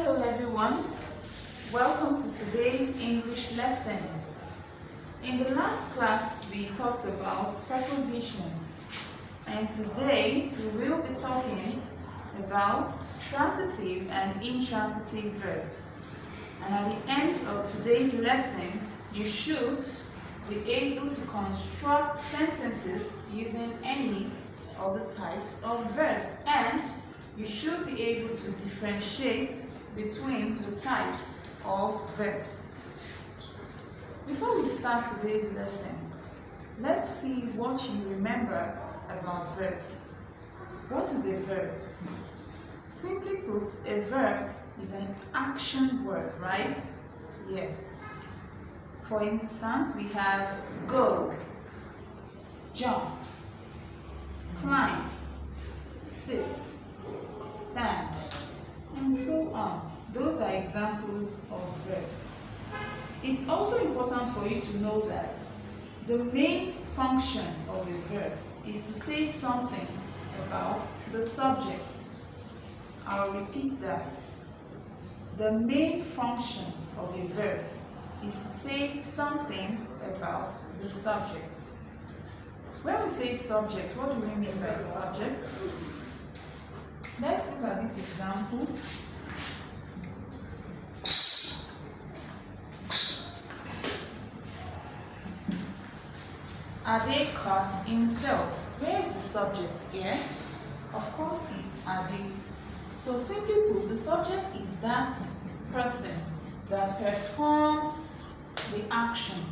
Hello everyone, welcome to today's English lesson. In the last class we talked about prepositions, and today we will be talking about transitive and intransitive verbs. And at the end of today's lesson you should be able to construct sentences using any of the types of verbs, and you should be able to differentiate between the types of verbs. Before we start today's lesson, let's see what you remember about verbs. What is a verb? Simply put, a verb is an action word, right? Yes. For instance, we have go, jump, climb, sit, stand, and so on. Those are examples of verbs. It's also important for you to know that the main function of a verb is to say something about the subject. I'll repeat that. The main function of a verb is to say something about the subject. When we say subject, what do we mean by subject? Let's look at this example. Ade cut himself. Where is the subject here? Of course, it's Ade. So simply put, the subject is that person that performs the action.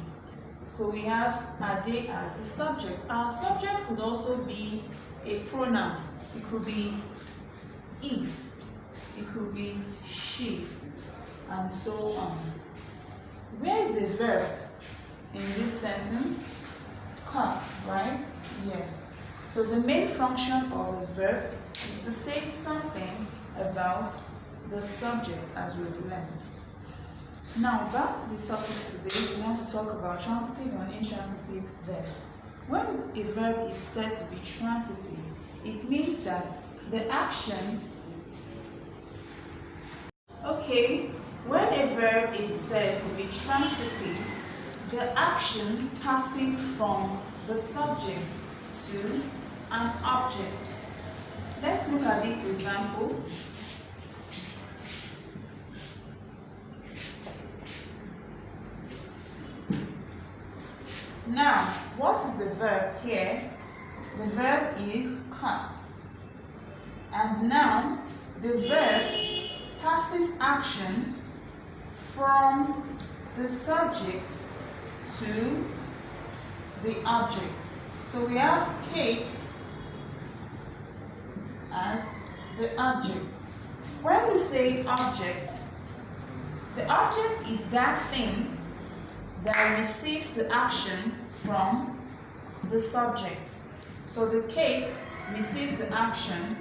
So we have Ade as the subject. Our subject could also be a pronoun. It could be he, it could be she, and so on. Where is the verb in this sentence? Cut, right? Yes. So the main function of the verb is to say something about the subject, as we've learned. Now back to the topic today. We want to talk about transitive and intransitive verbs. When a verb is said to be transitive, it means that the action, when a verb is said to be transitive, the action passes from the subject to an object. Let's look at this example. Now, what is the verb here? The verb is cut. And now, the verb passes action from the subject to the object. So we have cake as the object. When we say object, the object is that thing that receives the action from the subject. So the cake receives the action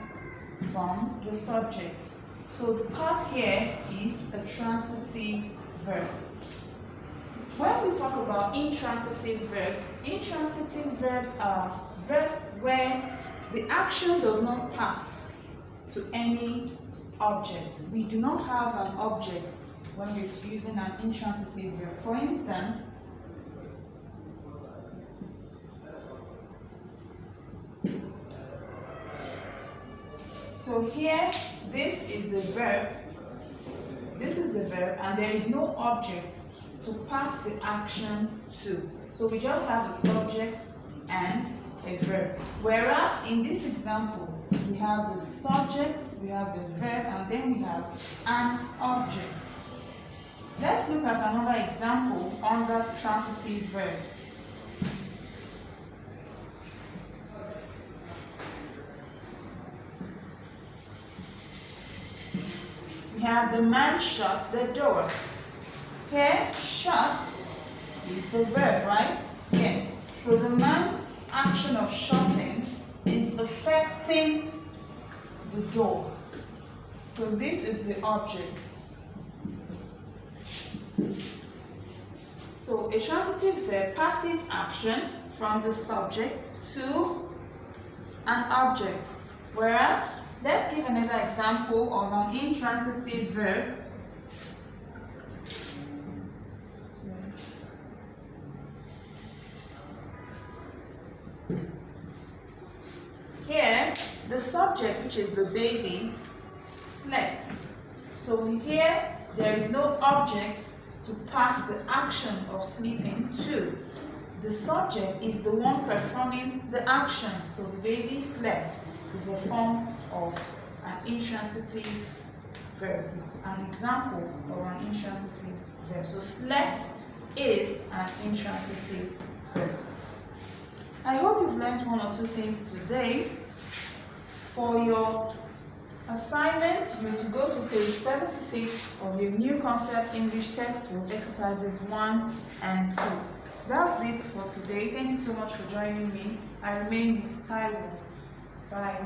from the subject. So the cut here is a transitive verb. When we talk about intransitive verbs are verbs where the action does not pass to any object. We do not have an object when we're using an intransitive verb. For instance, so here, this is the verb, and there is no object to pass the action to. So we just have a subject and a verb. Whereas in this example, we have the subject, we have the verb, and then we have an object. Let's look at another example under transitive verbs. We have the man shut the door. Here, shut is the verb, right? Yes. So the man's action of shutting is affecting the door. So this is the object. So a transitive verb passes action from the subject to an object, whereas Let's give another example of an intransitive verb. Here, the subject, which is the baby, slept. So here, there is no object to pass the action of sleeping to. The subject is the one performing the action. So the baby slept is a form of an intransitive verb. It's an example of an intransitive verb. So slept is an intransitive verb. I hope you've learned one or two things today. For your assignment, you need to go to page 76 of your new concept English textbook, exercises 1 and 2. That's it for today. Thank you so much for joining me. I remain Miss Taiwo. Bye.